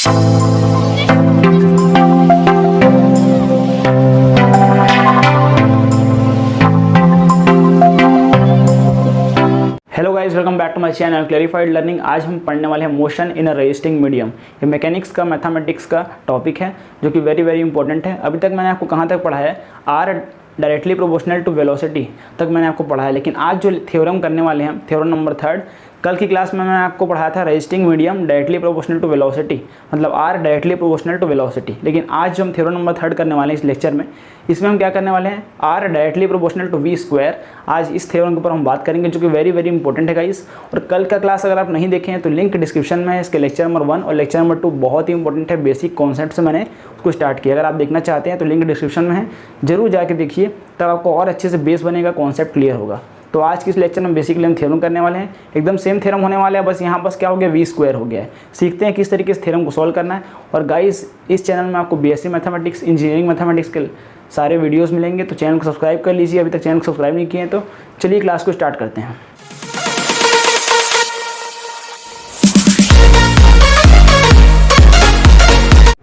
Hello guys, welcome back to my channel Clarified Learning. आज हम पढ़ने वाले हैं motion in a resisting medium. ये मैकेनिक्स का मैथमेटिक्स का टॉपिक है जो कि वेरी इंपॉर्टेंट है। अभी तक मैंने आपको कहाँ तक पढ़ा है, R directly proportional to velocity तक मैंने आपको पढ़ा है। लेकिन आज जो थ्योरम करने वाले हैं, थ्योरम नंबर 3, कल की क्लास में मैंने आपको पढ़ाया था resisting medium directly proportional to velocity, मतलब are directly proportional to velocity. लेकिन आज जो हम थ्योरम नंबर 3 करने वाले हैं इस लेक्चर में, इसमें हम क्या करने वाले हैं, R directly proportional to V square. आज इस थ्योरम के ऊपर हम बात करेंगे जो कि वेरी इंपॉर्टेंट है गाइस। और कल का क्लास अगर आप नहीं देखें तो लिंक डिस्क्रिप्शन में है। इसके लेक्चर नंबर 1 और लेक्चर नंबर 2 बहुत ही इंपॉर्टेंट है। बेसिक कॉन्सेप्ट से मैंने उसको स्टार्ट किया। अगर आप देखना चाहते हैं तो लिंक डिस्क्रिप्शन में है, जरूर जाके देखिए, तब आपको और अच्छे से बेस बनेगा, कॉन्सेप्ट क्लियर होगा। तो आज की इस लेक्चर में बेसिकली हम थ्योरम करने वाले हैं, एकदम सेम थ्योरम होने वाला है, बस यहाँ बस क्या हो गया, वी स्क्वायर हो गया है। सीखते हैं किस तरीके से थ्योरम को सॉल्व करना है। और गाइस, इस चैनल में आपको बीएससी मैथमेटिक्स, इंजीनियरिंग मैथमेटिक्स के सारे वीडियोस मिलेंगे, तो चैनल को सब्सक्राइब कर लीजिए। अभी तक चैनल को सब्सक्राइब नहीं किए हैं तो चलिए क्लास को स्टार्ट करते हैं।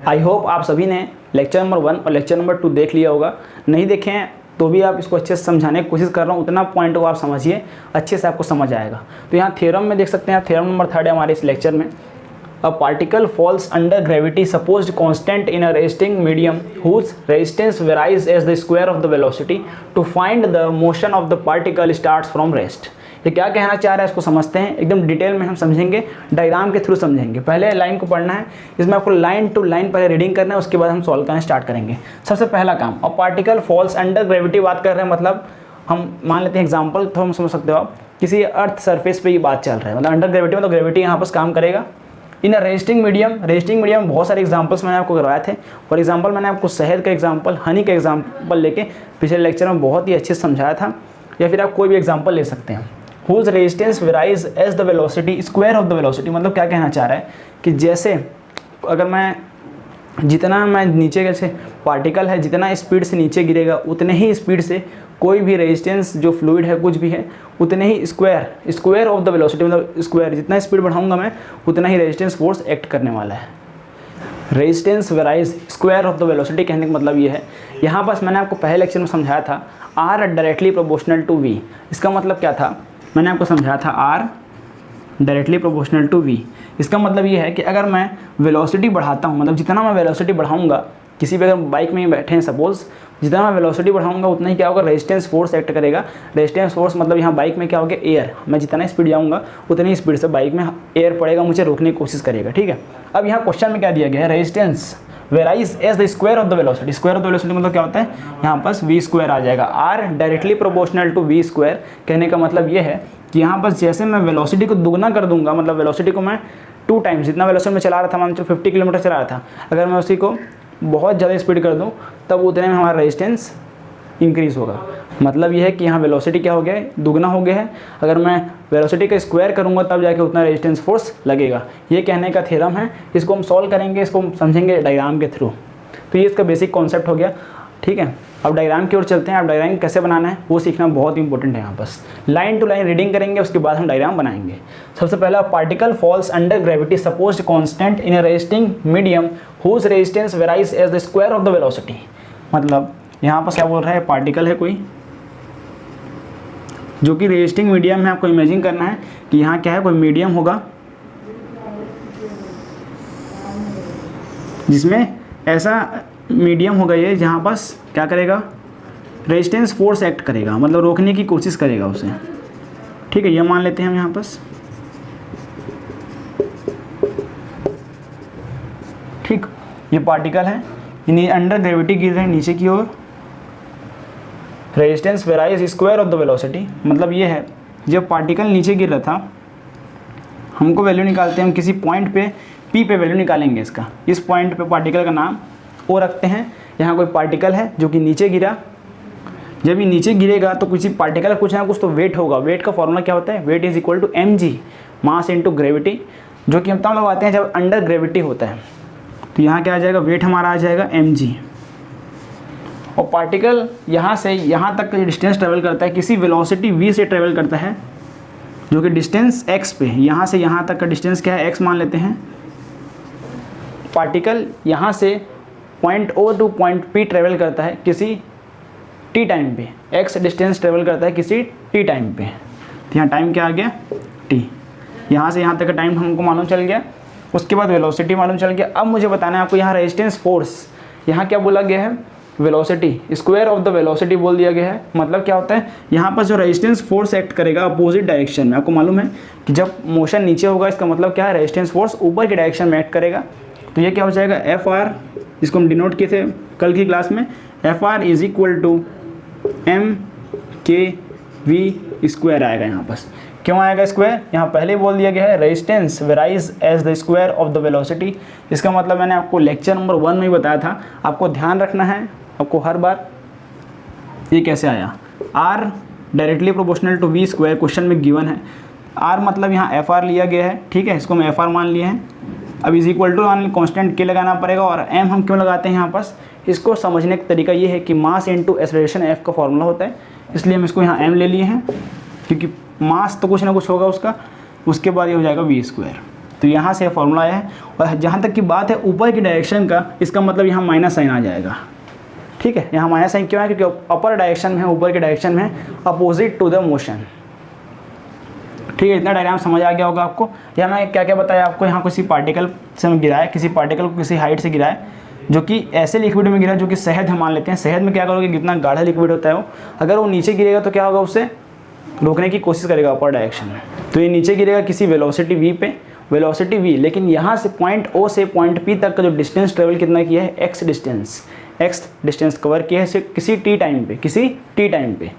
आई होप आप सभी ने लेक्चर नंबर 1 और लेक्चर नंबर 2 देख लिया होगा। नहीं देखे हैं तो भी आप इसको अच्छे से समझाने की कोशिश कर रहा हूँ, उतना पॉइंट को आप समझिए, अच्छे से आपको समझ आएगा। तो यहाँ थ्योरम में देख सकते हैं आप, थ्योरम नंबर 3 है हमारे इस लेक्चर में। A particle falls under gravity supposed constant in a resisting medium whose resistance varies as the square of the velocity to find the motion of the particle starts from rest. ये क्या कहना चाह रहा है इसको समझते हैं, एकदम डिटेल में हम समझेंगे, डायग्राम के थ्रू समझेंगे। पहले लाइन को पढ़ना है, इसमें आपको लाइन टू लाइन पहले रीडिंग करना है, उसके बाद हम सॉल्व करना स्टार्ट करेंगे। सबसे पहला काम, और पार्टिकल फॉल्स अंडर ग्रेविटी बात कर रहे हैं, मतलब हम मान लेते हैं एग्जाम्पल, तो हम समझ सकते हो आप, किसी अर्थ सरफेस पे ये बात चल रहा है, मतलब अंडर ग्रेविटी, मतलब ग्रेविटी यहाँ पर काम करेगा। इन अ रेजिस्टिंग मीडियम में बहुत सारे एग्जांपल्स मैंने आपको करवाए थे। फॉर एग्जांपल मैंने आपको शहद का एग्जांपल, हनी का एग्जांपल लेके पिछले लेक्चर में बहुत ही अच्छे से समझाया था, या फिर आप कोई भी एग्जांपल ले सकते हैं। Whose resistance varies as the velocity square of the velocity, मतलब क्या कहना चाह रहा है कि जैसे अगर जितना मैं नीचे, जैसे पार्टिकल है जितना स्पीड से नीचे गिरेगा उतने ही स्पीड से कोई भी रेजिस्टेंस जो फ्लूइड है कुछ भी है उतने ही स्क्वायर ऑफ द वेलोसिटी, मतलब स्क्वायर, जितना स्पीड बढ़ाऊंगा मैं उतना ही रेजिस्टेंस फोर्स एक्ट करने वाला है। Resistance varies square of the velocity कहने का मतलब ये है, यहाँ बस मैंने आपको पहले लेक्चर में समझाया था R directly proportional to V. इसका मतलब क्या था, मैंने आपको समझाया था R directly proportional to V. इसका मतलब ये है कि अगर मैं वेलोसिटी बढ़ाता हूँ, मतलब जितना मैं वेलोसिटी बढ़ाऊंगा, किसी भी अगर बाइक में ही बैठे हैं सपोज, जितना मैं वेलोसिटी बढ़ाऊंगा उतना ही क्या होगा, रेजिस्टेंस फोर्स एक्ट करेगा। रेजिस्टेंस फोर्स मतलब यहाँ बाइक में क्या हो गया, एयर। मैं जितना स्पीड जाऊँगा उतनी स्पीड से बाइक में एयर पड़ेगा, मुझे रोकने की कोशिश करेगा, ठीक है। अब यहाँ क्वेश्चन में क्या दिया गया है, resistance varies as the square of the velocity. Square of the velocity मतलब क्या होता है, यहाँ पास वी स्क्वायर आ जाएगा। R directly proportional to V square कहने का मतलब ये है कि यहाँ पर जैसे मैं वेलोसिटी को दुगना कर दूंगा, मतलब वेलोसिटी को मैं 2 टाइम्स, जितना वेलोसिटी में चला रहा था, मान लो 50 किलोमीटर चला रहा था, अगर मैं उसी को बहुत ज़्यादा स्पीड कर दूं तब उतने में हमारा रेजिस्टेंस इंक्रीज होगा। मतलब ये है कि यहाँ वेलोसिटी क्या हो गया है, दुगना हो गया है। अगर मैं वेलोसिटी का स्क्वायर करूँगा तब जाके उतना रेजिस्टेंस फोर्स लगेगा। ये कहने का थ्योरम है, इसको हम सॉल्व करेंगे, इसको हम समझेंगे डायग्राम के थ्रू। तो ये इसका बेसिक कॉन्सेप्ट हो गया, ठीक है। अब डायग्राम की ओर चलते हैं। अब डायग्राम कैसे बनाना है वो सीखना बहुत इंपॉर्टेंट है। यहाँ बस लाइन टू लाइन रीडिंग करेंगे, उसके बाद हम डायग्राम बनाएंगे। सबसे पहला, particle falls under gravity supposed constant in a resisting medium whose resistance varies as the square of the velocity. मतलब यहाँ पर क्या बोल रहा है, पार्टिकल है कोई जो कि रेजिस्टिंग मीडियम में, आपको इमेजिन करना है कि यहाँ क्या है, कोई मीडियम होगा जिसमें ऐसा मीडियम होगा ये, जहाँ पास क्या करेगा, रेजिस्टेंस फोर्स एक्ट करेगा, मतलब रोकने की कोशिश करेगा उसे, ठीक है। ये मान लेते हैं हम यहाँ पास, ठीक। ये पार्टिकल है, ये अंडर ग्रेविटी गिर रहे हैं नीचे की ओर। Resistance varies square of the velocity, मतलब ये है जब पार्टिकल नीचे गिर रहा था, हमको वैल्यू निकालते हैं, हम किसी पॉइंट पे पी पे वैल्यू निकालेंगे इसका। इस पॉइंट पे पार्टिकल का नाम ओ रखते हैं। यहाँ कोई पार्टिकल है जो कि नीचे गिरा, जब ये नीचे गिरेगा तो किसी पार्टिकल का कुछ ना कुछ तो वेट होगा। वेट का फॉर्मूला क्या होता है, weight is equal to mg, mass into gravity, जो कि हम तब लगाते हैं जब अंडर ग्रेविटी होता है। तो यहाँ क्या आ जाएगा, वेट हमारा आ जाएगा mg। और पार्टिकल यहाँ से यहाँ तक का डिस्टेंस ट्रेवल करता है, किसी वेलोसिटी v से ट्रेवल करता है, जो कि डिस्टेंस x पे, यहाँ से यहाँ तक का डिस्टेंस क्या है, x मान लेते हैं। पार्टिकल यहाँ से point O two point P travel करता है किसी t टाइम पे, x डिस्टेंस ट्रेवल करता है किसी t टाइम पे। तो यहाँ टाइम क्या आ गया t, यहाँ से यहाँ तक का टाइम हमको मालूम चल गया। उसके बाद वेलोसिटी मालूम चल गया। अब मुझे बताना है आपको यहाँ रेजिस्टेंस फोर्स, यहाँ क्या बोला गया है, velocity, square of the velocity बोल दिया गया है। मतलब क्या होता है, यहाँ पर जो रेजिस्टेंस फोर्स एक्ट करेगा अपोजिट डायरेक्शन में, आपको मालूम है कि जब मोशन नीचे होगा इसका मतलब क्या है, रेजिस्टेंस फोर्स ऊपर की डायरेक्शन में एक्ट करेगा। तो ये क्या हो जाएगा, एफ आर, जिसको हम डिनोट किए थे कल की क्लास में, F R is equal to M K V square आएगा यहाँ पर। क्यों आएगा स्क्वायर, यहाँ पहले बोल दिया गया है resistance varies as the square of the velocity. इसका मतलब मैंने आपको लेक्चर नंबर 1 में ही बताया था, आपको ध्यान रखना है आपको हर बार। ये कैसे आया, R directly proportional to V square question में गिवन है। आर मतलब यहाँ एफ आर लिया गया है, ठीक है, इसको हम एफ आर मान लिए हैं। अब इज इक्वल टू कॉन्स्टेंट के लगाना पड़ेगा, और एम हम क्यों लगाते हैं यहाँ पास, इसको समझने का तरीका ये है कि मास इंटू एक्सेलरेशन एफ का फॉर्मूला होता है, इसलिए हम इसको यहाँ एम ले लिए हैं, क्योंकि मास तो कुछ ना कुछ होगा उसका, उसके बाद ये हो जाएगा वी स्क्वायर। तो यहाँ से फॉर्मूला आया है। और जहाँ तक की बात है ऊपर की डायरेक्शन का, इसका मतलब यहाँ माइनस साइन आ जाएगा, ठीक है। यहाँ माइनस साइन क्यों है, क्योंकि अपर डायरेक्शन में है, ऊपर की डायरेक्शन में है, अपोजिट टू द मोशन, ठीक है। इतना डायग्राम समझ आ गया होगा आपको। यहाँ मैं क्या क्या बताया आपको, यहाँ किसी पार्टिकल से हम गिराए, किसी पार्टिकल को किसी हाइट से गिराए, जो कि ऐसे लिक्विड में गिरा जो कि शहद हम मान लेते हैं। शहद में क्या करोगे, कितना गाढ़ा लिक्विड होता है वो, अगर वो नीचे गिरेगा तो क्या होगा, उससे रोकने की कोशिश करेगा अपर डायरेक्शन में। तो ये नीचे गिरेगा किसी वेलोसिटी v पे, वेलोसिटी v, लेकिन यहाँ से पॉइंट O से पॉइंट P तक का जो डिस्टेंस ट्रेवल कितना किया है, x डिस्टेंस कवर किया है किसी t टाइम पे,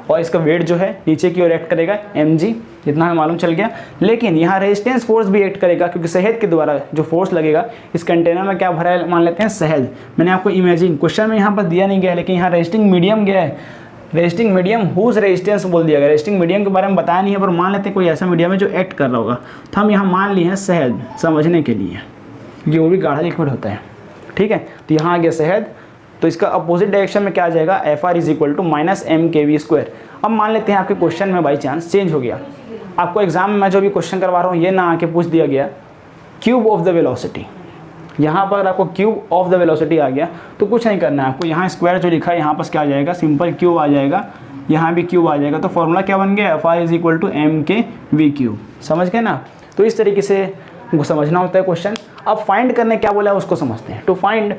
और इसका वेट जो है नीचे की ओर एक्ट करेगा mg, जितना हमें मालूम चल गया। लेकिन यहाँ रेजिस्टेंस फोर्स भी एक्ट करेगा, क्योंकि शहद के द्वारा जो फोर्स लगेगा, इस कंटेनर में क्या भरा है मान लेते हैं शहद। मैंने आपको इमेजिन क्वेश्चन में यहाँ पर दिया नहीं गया है, लेकिन यहाँ रेजिस्टिंग मीडियम गया है, रेजिस्टिंग मीडियम हुज रेजिस्टेंस बोल दिया गया। रेजिस्टिंग मीडियम के बारे में बताया नहीं है, पर मान लेते हैं कोई ऐसा मीडियम है जो एक्ट कर रहा होगा, तो हम यहाँ मान लिए हैं शहद समझने के लिए, क्योंकि वो भी गाढ़ा लिक्विड होता है, ठीक है। तो यहाँ आ गया शहद, तो इसका अपोजिट डायरेक्शन में क्या आ जाएगा, F R is equal to minus M K V square. अब मान लेते हैं आपके क्वेश्चन में बाई चांस चेंज हो गया, आपको एग्जाम में मैं जो भी क्वेश्चन करवा रहा हूँ ये ना आके पूछ दिया गया क्यूब ऑफ द वेलोसिटी, यहाँ पर आपको क्यूब ऑफ द वेलोसिटी आ गया, तो कुछ नहीं करना है आपको, यहाँ स्क्वायर जो लिखा है यहाँ पर क्या आ जाएगा, सिंपल क्यूब आ जाएगा, यहाँ भी क्यूब आ जाएगा। तो फॉर्मूला क्या बन गया, F R is equal to M K V cube. समझ गए ना। तो इस तरीके से उनको समझना होता है क्वेश्चन। अब फाइंड करने क्या बोला है उसको समझते हैं। To find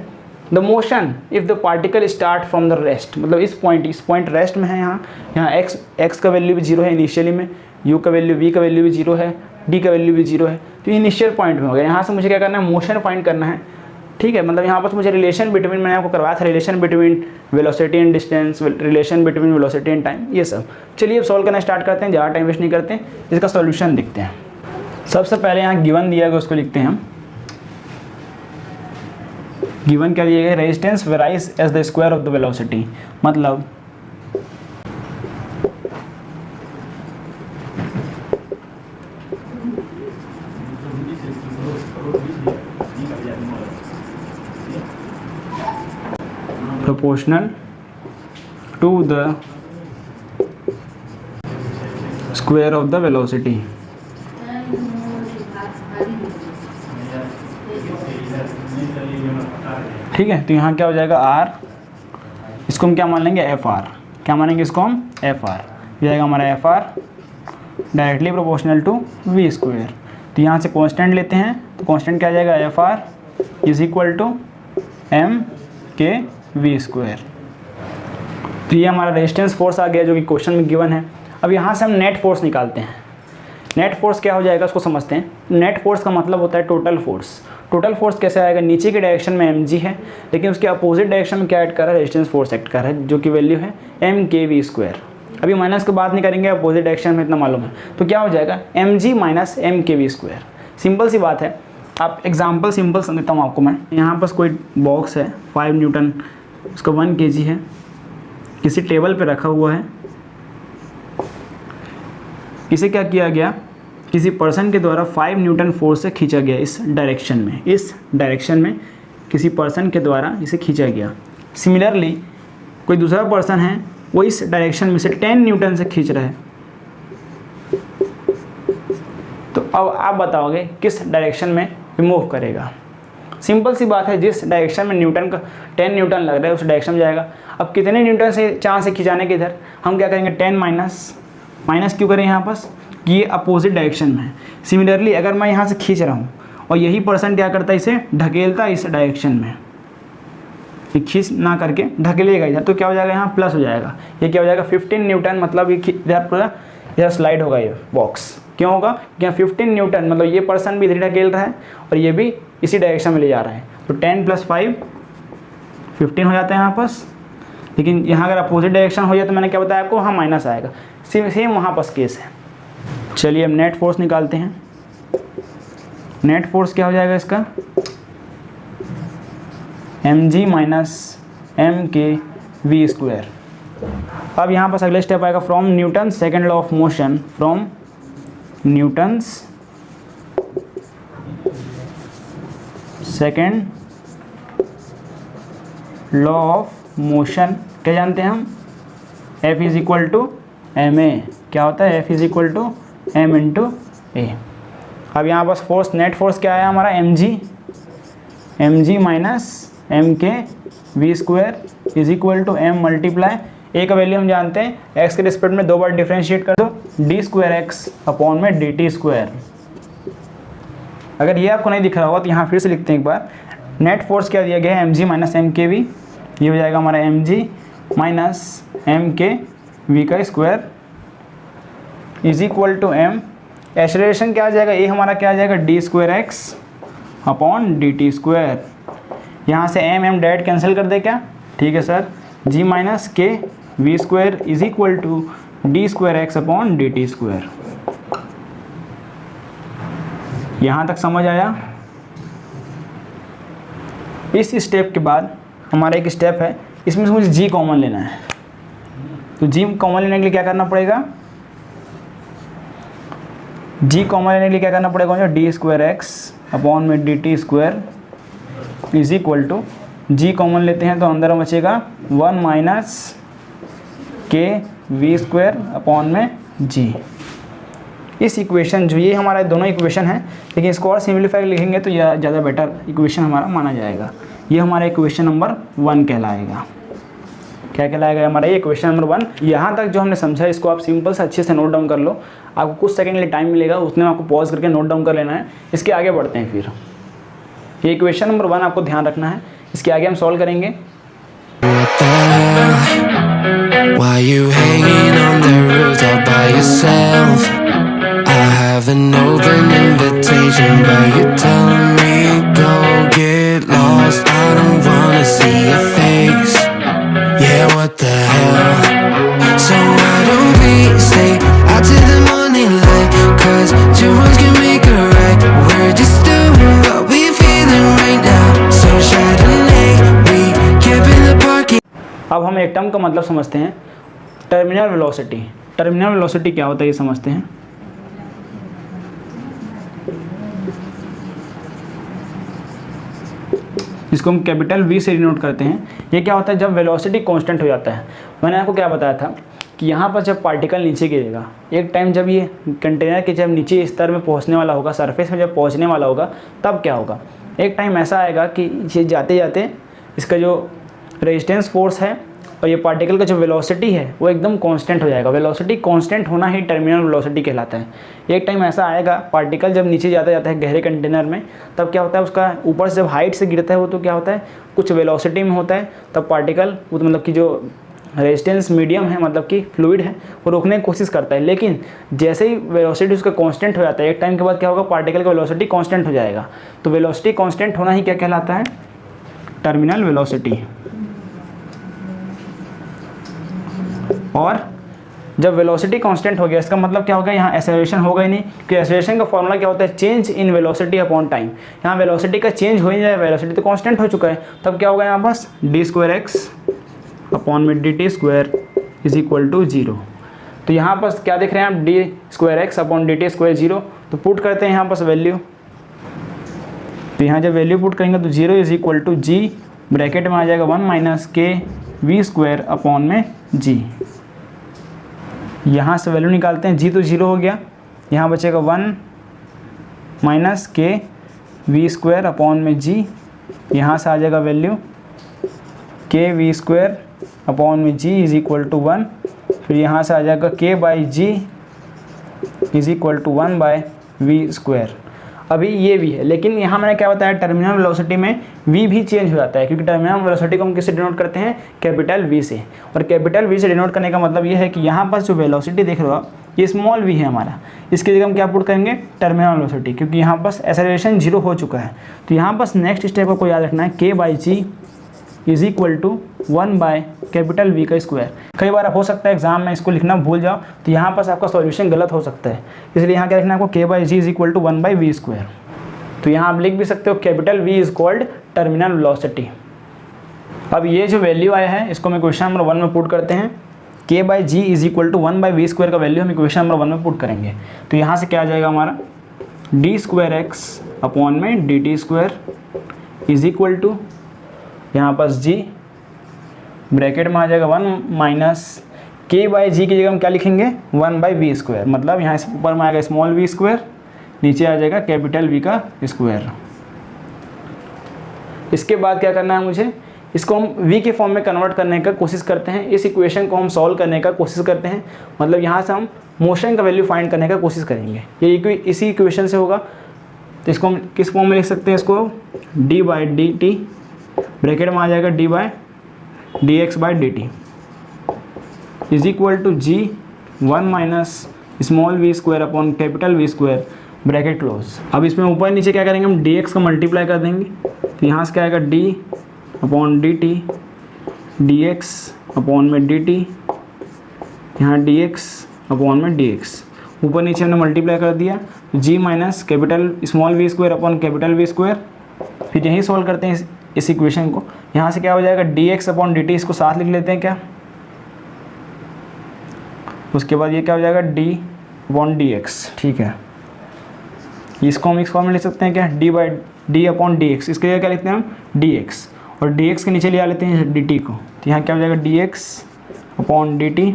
the motion if the particle start from the rest, मतलब इस पॉइंट रेस्ट में है, यहाँ एक्स का वैल्यू भी 0 है इनिशियली में, यू का वैल्यू, वी का वैल्यू भी 0 है, डी का वैल्यू भी 0 है, तो इनिशियल पॉइंट में हो गया। यहाँ से मुझे क्या करना है, मोशन फाइंड करना है, ठीक है। मतलब यहाँ पर मुझे रिलेशन बिटवीन, मैंने आपको करवाया था relation between velocity and distance, relation between velocity and time, ये सब। चलिए अब सॉल्व करना स्टार्ट करते हैं, ज़्यादा टाइम वेस्ट नहीं करते, इसका सॉल्यूशन लिखते हैं। सबसे पहले यहाँ गिवन दिया गया उसको लिखते हैं हम। गिवन क्या दिया गया, resistance varies as the square of the velocity, मतलब proportional to the square of the velocity। ठीक है, तो यहाँ क्या हो जाएगा r, इसको हम क्या मान लेंगे एफ आर, क्या मानेंगे इसको हम एफ आर, ये जाएगा हमारा F R directly proportional to V square. तो यहाँ से कांस्टेंट लेते हैं, तो कांस्टेंट क्या आ जाएगा, F R is equal to M K V square. तो ये हमारा रेजिस्टेंस फोर्स आ गया जो कि क्वेश्चन में गिवन है। अब यहाँ से हम नेट फोर्स निकालते हैं। नेट फोर्स क्या हो जाएगा उसको समझते हैं। नेट फोर्स का मतलब होता है टोटल फोर्स। टोटल फोर्स कैसे आएगा, नीचे के डायरेक्शन में mg है, लेकिन उसके अपोजिट डायरेक्शन में क्या ऐड कर रहा है, रेजिस्टेंस फोर्स एक्ट कर रहा है, जो कि वैल्यू है एम के वी स्क्वायर। अभी माइनस की बात नहीं करेंगे, अपोजिट डायरेक्शन में इतना मालूम है, तो क्या हो जाएगा mg minus M K V square. Simple सी बात है। आप एग्जाम्पल सिंपल समझता हूँ आपको मैं। यहाँ पर कोई बॉक्स है 5 न्यूटन, उसका 1 kg है, किसी टेबल पे रखा हुआ है। इसे क्या किया गया, किसी पर्सन के द्वारा 5 न्यूटन फोर्स से खींचा गया इस डायरेक्शन में किसी पर्सन के द्वारा इसे खींचा गया। सिमिलरली कोई दूसरा पर्सन है, वो इस डायरेक्शन में से 10 न्यूटन से खींच रहा है। तो अब आप बताओगे किस डायरेक्शन में मूव करेगा। सिंपल सी बात है, जिस डायरेक्शन में न्यूटन का 10 न्यूटन लग रहा है उस डायरेक्शन में जाएगा। अब कितने न्यूटन से चांस है खिंचाने के इधर, हम क्या करेंगे 10 माइनस क्यों करें यहाँ पास, ये अपोजिट डायरेक्शन में है। सिमिलरली अगर मैं यहाँ से खींच रहा हूँ और यही पर्सन क्या करता है, इसे ढकेलता है इस डायरेक्शन में, खींच ना करके ढकेलेगा इधर, तो क्या हो जाएगा यहाँ प्लस हो जाएगा। ये क्या हो जाएगा 15 न्यूटन, मतलब ये इधर पूरा इधर स्लाइड होगा ये बॉक्स। क्यों होगा, क्या 15 न्यूटन मतलब ये पर्सन भी इधर ढकेल रहा है और ये भी इसी डायरेक्शन में ले जा रहा है, तो 10 + 5 15 हो जाता है यहाँ पास। लेकिन यहाँ अगर अपोजिट डायरेक्शन हो जाए तो मैंने क्या बताया आपको, वहाँ माइनस आएगा। सेम वहाँ पास केस है। चलिए अब नेट फोर्स निकालते हैं। नेट फोर्स क्या हो जाएगा इसका, mg - mkv²। अब यहाँ पर अगले स्टेप आएगा from Newton second law of motion, from Newton's second law of motion. क्या जानते हैं हम, F = ma। क्या होता है, F = m × a। अब यहाँ पास फोर्स, नेट फोर्स क्या है हमारा, mg - mkv² = m × a का वैल्यू हम जानते हैं, x के रिस्पेक्ट में 2 बार डिफ्रेंशिएट कर दो, d²x/dt²। अगर ये आपको नहीं दिख रहा होगा तो यहाँ फिर से लिखते हैं एक बार। नेट फोर्स क्या दिया गया है, mg - mkv, ये हो जाएगा हमारा mg - mkv² = m। एक्सेलरेशन क्या आ जाएगा, ये हमारा क्या आ जाएगा d²x/dt²। यहाँ से m डायरेक्ट कैंसिल कर दे क्या, ठीक है सर। g - kv² = d²x/dt²। यहाँ तक समझ आया। इस स्टेप के बाद हमारा एक स्टेप है, इसमें से मुझे g कॉमन लेना है। तो g कॉमन लेने के लिए क्या करना पड़ेगा, g कॉमन लेने के लिए क्या करना पड़ेगा, d²x/dt² = g कॉमन लेते हैं तो अंदर बचेगा 1 - kv²/g। इस इक्वेशन जो ये हमारा दोनों इक्वेशन है, लेकिन इसको और सिंप्लीफाई लिखेंगे तो यह ज़्यादा बेटर इक्वेशन हमारा माना जाएगा। ये हमारा इक्वेशन नंबर 1 कहलाएगा। क्या कहलाएगा हमारा ये इक्वेशन नंबर 1। यहाँ तक जो हमने समझा इसको आप सिंपल से अच्छे से नोट डाउन कर लो। आपको कुछ सेकंड के लिए टाइम मिलेगा, उसमें आपको पॉज करके नोट डाउन कर लेना है। इसके आगे बढ़ते हैं फिर। ये इक्वेशन नंबर 1 आपको ध्यान रखना है, इसके आगे हम सॉल्व करेंगे। Why you hanging on the roof all by yourself? I have an open invitation, but you're telling me go get lost. I don't wanna see your face. Yeah, what the hell? So why don't we stay out till the morning light? 'Cause two wrongs can make a right. We're just doing what we're feeling right now. So Chardonnay, we camp in the parking. अब हम एक term का मतलब समझते हैं, terminal velocity. Terminal velocity क्या होता है ये समझते हैं। जिसको हम कैपिटल V से डिनोट करते हैं। ये क्या होता है, जब वेलोसिटी कांस्टेंट हो जाता है। मैंने आपको क्या बताया था कि यहाँ पर जब पार्टिकल नीचे गिरेगा, एक टाइम जब ये कंटेनर के जब नीचे स्तर में पहुँचने वाला होगा, सरफेस में जब पहुँचने वाला होगा, तब क्या होगा, एक टाइम ऐसा आएगा कि ये जाते जाते इसका जो रेजिस्टेंस फोर्स है और ये पार्टिकल का जो वेलोसिटी है वो एकदम कांस्टेंट हो जाएगा। वेलोसिटी कांस्टेंट होना ही टर्मिनल वेलोसिटी कहलाता है। एक टाइम ऐसा आएगा, पार्टिकल जब नीचे जाता है गहरे कंटेनर में, तब क्या होता है, उसका ऊपर से जब हाइट से गिरता है वो तो क्या होता है, कुछ वेलोसिटी में होता है, तब पार्टिकल वो तो मतलब कि जो रेजिस्टेंस मीडियम है, मतलब कि फ्लूइड है, वो रोकने की कोशिश करता है। लेकिन जैसे ही वेलोसिटी उसका कांस्टेंट हो जाता है, एक टाइम के बाद क्या होगा, पार्टिकल का वेलोसिटी कांस्टेंट हो जाएगा। तो वेलोसिटी कांस्टेंट होना ही क्या कहलाता है, टर्मिनल वेलोसिटी। और जब वेलोसिटी कांस्टेंट हो गया, इसका मतलब क्या होगा, यहाँ एक्सेलरेशन होगा ही नहीं, क्योंकि एक्सेलरेशन का फॉर्मूला क्या होता है, change in velocity upon time. यहाँ वेलोसिटी का चेंज हो ही नहीं रहा है, वेलोसिटी तो कांस्टेंट हो चुका है। तब क्या होगा यहाँ पास, d²x/dt² = 0। तो यहाँ पास क्या देख रहे हैं आप, d²x/dt² 0। तो पुट करते हैं यहाँ पास वैल्यू। तो यहाँ जब वैल्यू पुट करेंगे तो 0 = g, ब्रैकेट में आ जाएगा 1 - kv²/g। यहाँ से वैल्यू निकालते हैं, g तो 0 हो गया, यहाँ बचेगा 1 - kv²/g यहाँ से आ जाएगा वैल्यू के वी स्क्वायर अपॉन में जी इज इक्वल टू 1, फिर यहाँ से आ जाएगा K by G is equal to 1 by V square. अभी ये भी है, लेकिन यहाँ मैंने क्या बताया, टर्मिनल वेलोसिटी में v भी चेंज हो जाता है, क्योंकि टर्मिनल वेलोसिटी को हम किससे डिनोट करते हैं, कैपिटल v से। और कैपिटल v से डिनोट करने का मतलब ये है कि यहाँ पर जो वेलोसिटी देख रहे हो आप, ये स्मॉल v है हमारा, इसकी जगह हम क्या पुट करेंगे, टर्मिनल वेलोसिटी, क्योंकि यहाँ पर एक्सेलरेशन 0 हो चुका है। तो यहाँ पर नेक्स्ट स्टेप को याद रखना है, K by G is equal to 1 by capital V का स्क्वायर। कई बार हो सकता है एग्जाम में इसको लिखना भूल जाओ, तो यहाँ पर आपका सॉल्यूशन गलत हो सकता है, इसलिए यहाँ क्या लिखना है आपको, K by G is equal to 1 by V square. तो यहाँ आप लिख भी सकते हो capital V is called terminal velocity. अब ये जो वैल्यू आया है इसको हम इक्वेशन नंबर 1 में पुट करते हैं, K by G is equal to 1 by V square का वैल्यू हम इक्वेशन नंबर 1 में पुट करेंगे। तो यहाँ से क्या आ जाएगा हमारा, डी स्क्वायर एक्स अपॉन में D T square is equal to, यहाँ पर जी ब्रैकेट में आ जाएगा 1 माइनस के बाई जी की जगह हम क्या लिखेंगे, 1 बाई वी स्क्वायर, मतलब यहाँ ऊपर में आएगा स्मॉल वी स्क्वायर, नीचे आ जाएगा कैपिटल V का स्क्वायर। इसके बाद क्या करना है मुझे, इसको हम v के फॉर्म में कन्वर्ट करने का कोशिश करते हैं, इस इक्वेशन को हम सॉल्व करने का कोशिश करते हैं, मतलब यहाँ से हम मोशन का वैल्यू फाइंड करने का कोशिश करेंगे। ये इसी इक्वेशन से होगा, तो इसको हम किस फॉर्म में लिख सकते हैं, इसको d by d t bracket में आ जाएगा d by d x by d t is equal to g 1 minus small v square upon capital V square bracket close. अब इसमें ऊपर नीचे क्या करेंगे, हम dx का मल्टीप्लाई कर देंगे, तो यहाँ से क्या आएगा d upon d t d x upon में डी टी, यहाँ dx अपॉन में dx, ऊपर नीचे हमने मल्टीप्लाई कर दिया, g minus capital small v square upon capital V square. फिर यही सॉल्व करते हैं इस इक्वेशन को, यहाँ से क्या हो जाएगा, dx अपॉन डी टी, इसको साथ लिख लेते हैं क्या, उसके बाद ये क्या हो जाएगा, d अपॉन डी एक्स। ठीक है, इसको हम इस फॉर्म में लिख सकते हैं क्या, d by D upon d x, इसके लिए क्या लिखते हैं हम, dx, और dx के नीचे ले आ लेते हैं dt को, तो यहाँ क्या हो जाएगा, dx अपॉन dt,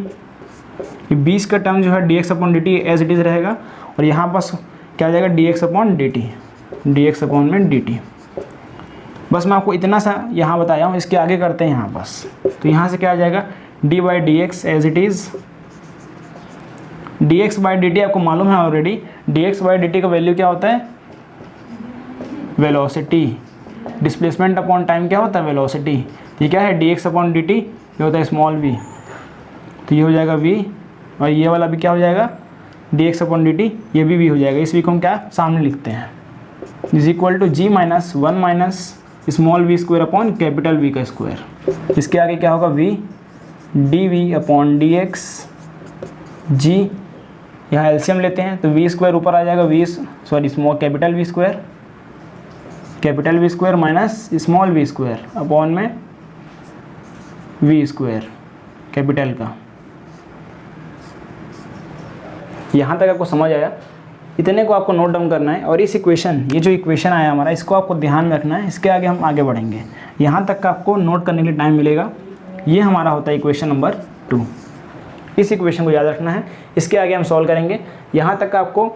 ये 20 का टर्म जो है dx upon dt as it is रहेगा, और यहाँ पास क्या हो जाएगा, dx upon dt, dx upon में dt। बस मैं आपको इतना सा यहाँ बताया हूँ, इसके आगे करते हैं यहाँ पास, तो यहाँ से क्या आ जाएगा, d by d x as it is, dx by d t आपको मालूम है already, dx by d t का वैल्यू क्या होता है, वेलोसिटी, डिस्प्लेसमेंट अपॉन टाइम क्या होता है, वेलोसिटी। ये क्या है, dx अपॉन डी टी, ये होता है स्मॉल v, तो ये हो जाएगा v, और ये वाला भी क्या हो जाएगा, dx अपॉन डी टी, ये भी v हो जाएगा। इस v को हम क्या सामने लिखते हैं, is equal to g minus 1 minus small v square upon capital V का स्क्वायर। इसके आगे क्या होगा, v d v upon d x, g यहाँ एलसीएम लेते हैं, तो वी स्क्वायर ऊपर आ जाएगा, small capital V square minus small v square upon में v स्क्वायर कैपिटल का। यहाँ तक आपको समझ आया, इतने को आपको नोट डाउन करना है, और इस इक्वेशन, ये जो इक्वेशन आया हमारा, इसको आपको ध्यान में रखना है, इसके आगे हम आगे बढ़ेंगे। यहाँ तक का आपको नोट करने के लिए टाइम मिलेगा, ये हमारा होता है इक्वेशन नंबर 2। इस इक्वेशन को याद रखना है, इसके आगे हम सॉल्व करेंगे। यहाँ तक का आपको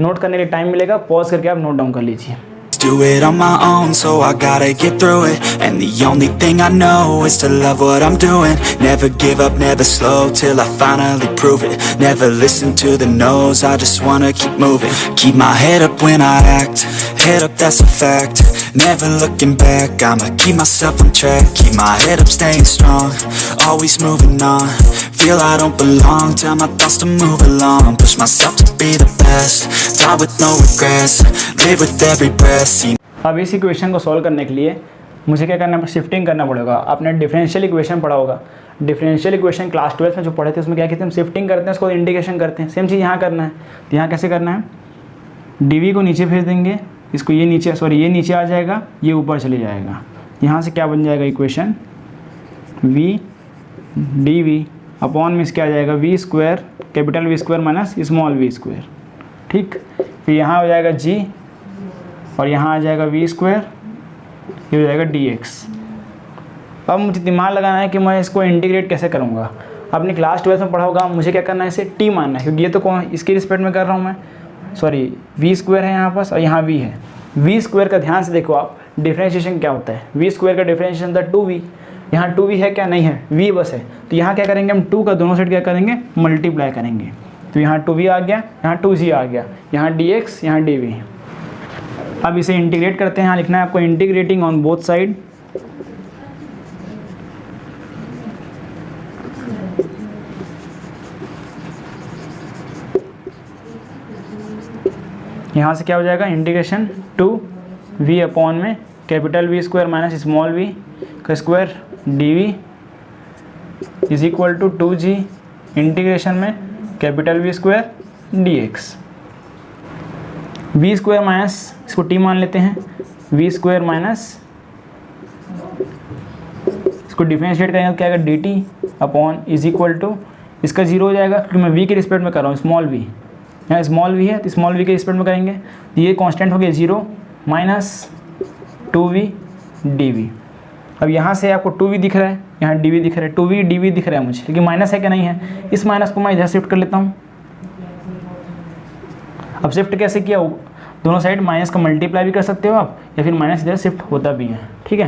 नोट करने के लिए टाइम मिलेगा, पॉज करके आप नोट डाउन कर लीजिए। Do it on my own, so I gotta get through it. And the only thing I know is to love what I'm doing. Never give up, never slow, till I finally prove it. Never listen to the no's, I just wanna keep moving. Keep my head up when I act, head up, that's a fact. Never looking back, I'ma keep myself on track. Keep my head up, staying strong, always moving on. Feel I don't belong, tell my thoughts to move along. Push myself to be the best, die with no regrets. Live with every breath. अब इस equation को solve करने के लिए मुझे क्या करना है, शिफ्टिंग करना पड़ेगा। आपने डिफरेंशियल इक्वेशन पढ़ा होगा, डिफरेंशियल इक्वेशन क्लास 12 में जो पढ़े थे, उसमें क्या कहते हैं, हम शिफ्टिंग करते हैं, उसको इंडिकेशन करते हैं। सेम चीज़ यहाँ करना है। तो यहाँ कैसे करना है, डी को नीचे भेज देंगे, इसको ये नीचे, ये नीचे आ जाएगा, ये ऊपर चले जाएगा। यहाँ से क्या बन जाएगा equation, v d v upon में क्या आ जाएगा, v square capital V square minus small v square. ठीक, फिर यहाँ हो जाएगा g, और यहाँ आ जाएगा v स्क्वायर, ये हो जाएगा dx। अब मुझे दिमाग लगाना है कि मैं इसको इंटीग्रेट कैसे करूँगा। आपने क्लास 12 में पढ़ा होगा, मुझे क्या करना है, इसे t मानना है, क्योंकि ये तो कौन, इसके रिस्पेक्ट में कर रहा हूँ मैं, v स्क्वायर है यहाँ पास, और यहाँ v है। v स्क्वायर का ध्यान से देखो आप, डिफरेंशिएशन क्या होता है, वी स्क्वायर का डिफरेंशिएशन था 2v, यहाँ 2v है क्या, नहीं है, v बस है। तो यहाँ क्या करेंगे हम 2 का दोनों साइड क्या करेंगे, मल्टीप्लाई करेंगे। तो यहाँ 2v आ गया, यहाँ 2g आ गया, यहाँ dx, यहाँ dv। अब इसे इंटीग्रेट करते हैं, यहाँ लिखना है आपको इंटीग्रेटिंग ऑन बोथ साइड। यहाँ से क्या हो जाएगा, इंटीग्रेशन 2v अपॉन में capital V square minus small v का square dv is equal to 2g integration में capital V square dx। v square minus, इसको t मान लेते हैं, v स्क्वायर माइनस, इसको डिफरेंशिएट करेंगे तो क्या आएगा, dt upon is equal to, इसका 0 हो जाएगा क्योंकि मैं v के रिस्पेक्ट में कर रहा हूँ, स्मॉल v, यहाँ स्मॉल v है तो स्मॉल v के रिस्पेक्ट में करेंगे तो ये कांस्टेंट हो गया 0 माइनस 2v dv। अब यहाँ से आपको 2v दिख रहा है, यहाँ dv दिख रहा है, 2v dv दिख रहा है मुझे, लेकिन माइनस है क्या, नहीं है। इस माइनस को मैं इधर शिफ्ट कर लेता हूँ। अब शिफ्ट कैसे किया, दोनों साइड माइनस का मल्टीप्लाई भी कर सकते हो आप, या फिर माइनस इधर शिफ्ट होता भी है, ठीक है।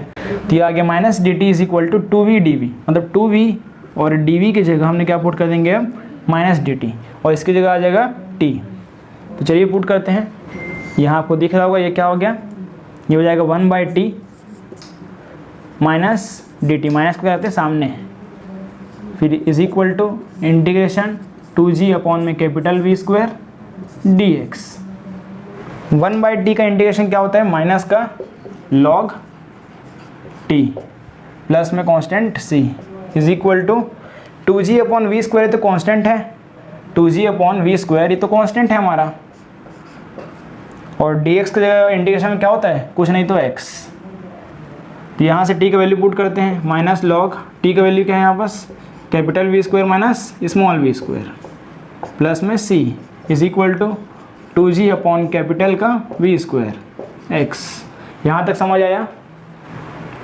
तो ये आ गया minus dt is equal to 2v dv, मतलब 2v और dv की जगह हमने क्या पुट कर देंगे अब, माइनस dt, और इसकी जगह आ जाएगा t। तो चलिए पुट करते हैं, यहाँ आपको दिख रहा होगा ये क्या हो गया, ये हो जाएगा 1/t माइनस dt, माइनस को क्या करते हैं सामने, फिर is equal to integration 2g upon में capital V square dx। 1/t का इंटीग्रेशन क्या होता है, माइनस का log t प्लस में constant c is equal to 2g upon V square, तो कांस्टेंट है, 2g अपॉन V स्क्वायर ये तो कांस्टेंट है हमारा, और dx की जगह इंटीग्रेशन में क्या होता है, कुछ नहीं तो x। तो यहाँ से t का वैल्यू पुट करते हैं, माइनस लॉग t का वैल्यू क्या है यहाँ पास, capital V square minus small v square plus में c is equal to 2g upon capital का V स्क्वायर x। यहाँ तक समझ आया।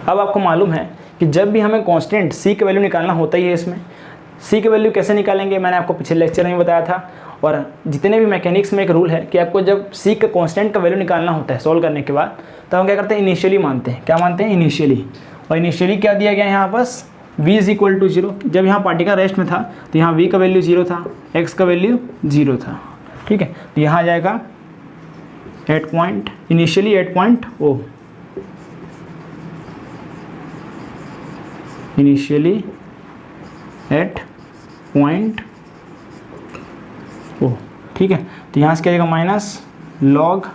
अब आपको मालूम है कि जब भी हमें कांस्टेंट c का वैल्यू निकालना होता ही है, इसमें c का वैल्यू कैसे निकालेंगे मैंने आपको पिछले लेक्चर में बताया था, और जितने भी मैकेनिक्स में एक रूल है कि आपको जब c का कांस्टेंट का वैल्यू निकालना होता है सॉल्व करने के बाद, तो हम क्या करते हैं, इनिशियली मानते हैं, क्या मानते हैं, इनिशियली। और इनिशियली क्या दिया गया यहाँ पास, v इज इक्वल टू 0, जब यहाँ पार्टिकल रेस्ट में था तो यहाँ v का वैल्यू 0 था, x का वैल्यू 0 था, ठीक है। तो यहाँ आ जाएगा eight point, initially 8.0, initially eight point O, ठीक है। तो यहाँ से क्या आएगा, minus log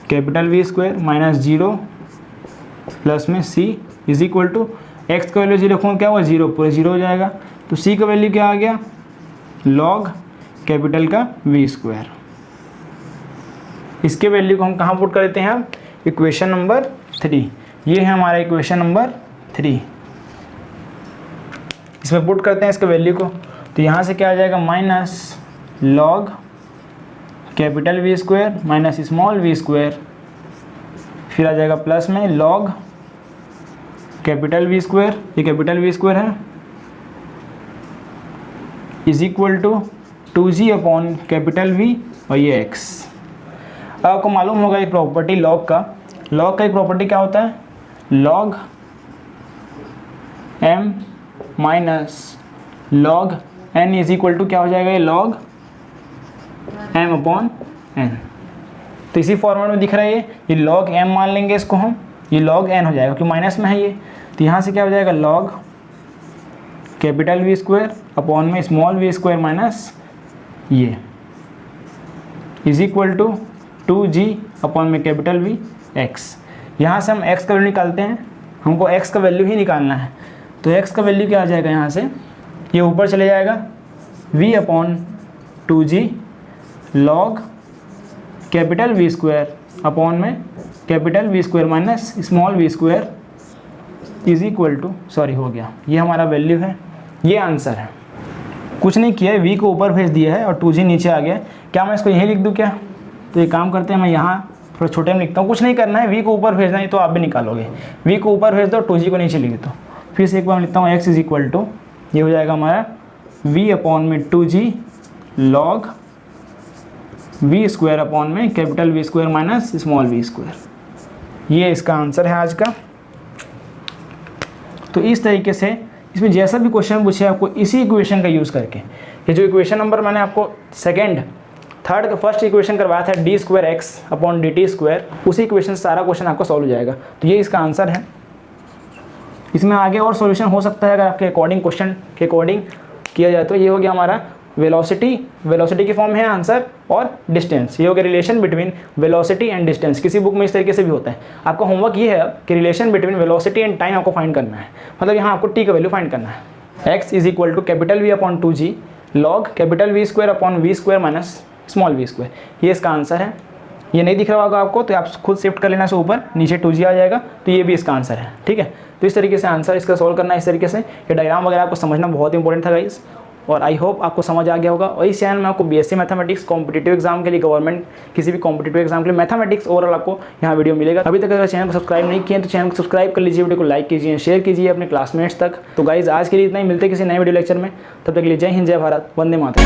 capital V square minus 0 plus में c is equal to, x का वैल्यू 0 रखूँगा क्या हुआ, 0, पूरे 0 हो जाएगा। तो c का वैल्यू क्या आ गया, लॉग कैपिटल का V स्क्वायर। इसके वैल्यू को हम कहाँ पुट कर देते हैं, अब इक्वेशन नंबर 3, ये है हमारा इक्वेशन नंबर 3, इसमें पुट करते हैं इसके वैल्यू को। तो यहाँ से क्या आ जाएगा, minus log capital V square minus small v square, फिर आ जाएगा प्लस में लॉग कैपिटल V स्क्वायर, ये कैपिटल V स्क्वायर है, is equal to 2g upon capital V और ये x। अब आपको मालूम होगा एक प्रॉपर्टी लॉग का, लॉग का एक प्रॉपर्टी क्या होता है, log m minus log n is equal to क्या हो जाएगा, ये लॉग m अपॉन n। तो इसी फॉर्मेट में दिख रहा है ये लॉग m मान लेंगे इसको हम, ये लॉग n हो जाएगा क्योंकि माइनस में है ये। तो यहाँ से क्या हो जाएगा, log capital V square upon में स्मॉल v स्क्वायर माइनस ये is equal to 2g upon में कैपिटल V x। यहाँ से हम x का वैल्यू निकालते हैं, हमको x का वैल्यू ही निकालना है। तो x का वैल्यू क्या आ जाएगा, यहाँ से ये ऊपर चले जाएगा, v upon 2g log capital V square upon में capital V square minus small v square is equal to, sorry हो गया, ये हमारा वैल्यू है, ये आंसर है। कुछ नहीं किया है, v को ऊपर भेज दिया है और 2g नीचे आ गया। क्या मैं इसको यहीं लिख दूँ क्या, तो ये काम करते हैं, मैं यहाँ थोड़ा छोटे में लिखता हूँ, कुछ नहीं करना है, v को ऊपर भेजना है तो आप भी निकालोगे, v को ऊपर भेज दो, 2g को नीचे लिख दो। फिर से एक बार लिखता हूँ, x इज इक्वल टू, ये हो जाएगा हमारा v अपॉन में 2g log v square upon में capital V square minus small v square. ये इसका आंसर है आज का। तो इस तरीके से इसमें जैसा भी क्वेश्चन पूछे आपको इसी इक्वेशन का यूज़ करके, ये जो इक्वेशन नंबर मैंने आपको थर्ड का फर्स्ट इक्वेशन करवाया था d²x/dt², उसी इक्वेशन से सारा क्वेश्चन आपका सॉल्व हो जाएगा। तो ये इसका आंसर है। इसमें आगे और सॉल्यूशन हो सकता है अगर आपके अकॉर्डिंग, क्वेश्चन के अकॉर्डिंग किया जाए तो। ये हो गया हमारा वेलोसिटी की फॉर्म है आंसर, और डिस्टेंस, ये हो गया relation between velocity and distance. किसी बुक में इस तरीके से भी होता है। आपका होमवर्क ये है कि relation between velocity and time आपको फाइंड करना है, मतलब यहाँ आपको टी का वैल्यू फाइंड करना है। x is equal to V/2g log V² small v², ये इसका आंसर है। ये नहीं दिख रहा होगा आपको तो आप खुद शिफ्ट कर लेना से ऊपर, नीचे 2g आ जाएगा, तो ये भी इसका आंसर है। ठीक है, तो इस तरीके से आंसर इसका सॉल्व करना है। इस तरीके से ये डायग्राम वगैरह आपको समझना बहुत इंपॉर्टेंट था गाइस, और आई होप आपको समझ आ गया होगा। और इस चैनल में आपको बीएससी मैथमेटिक्स कॉम्पिटिटिव एग्जाम के लिए, गवर्नमेंट किसी भी कॉम्पिटिटिव एग्जाम के लिए मैथमेटिक्स ओवरऑल आपको यहाँ वीडियो मिलेगा। अभी तक अगर चैनल को सब्सक्राइब नहीं किए तो चैनल को सब्सक्राइब कर लीजिए, वीडियो को लाइक कीजिए, शेयर कीजिए अपने क्लासमेट्स तक। तो गाइज आज के लिए इतना ही, मिलते किसी नए वीडियो लेक्चर में, तब तक के लिए जय हिंद, जय भारत, वंदे मातरम।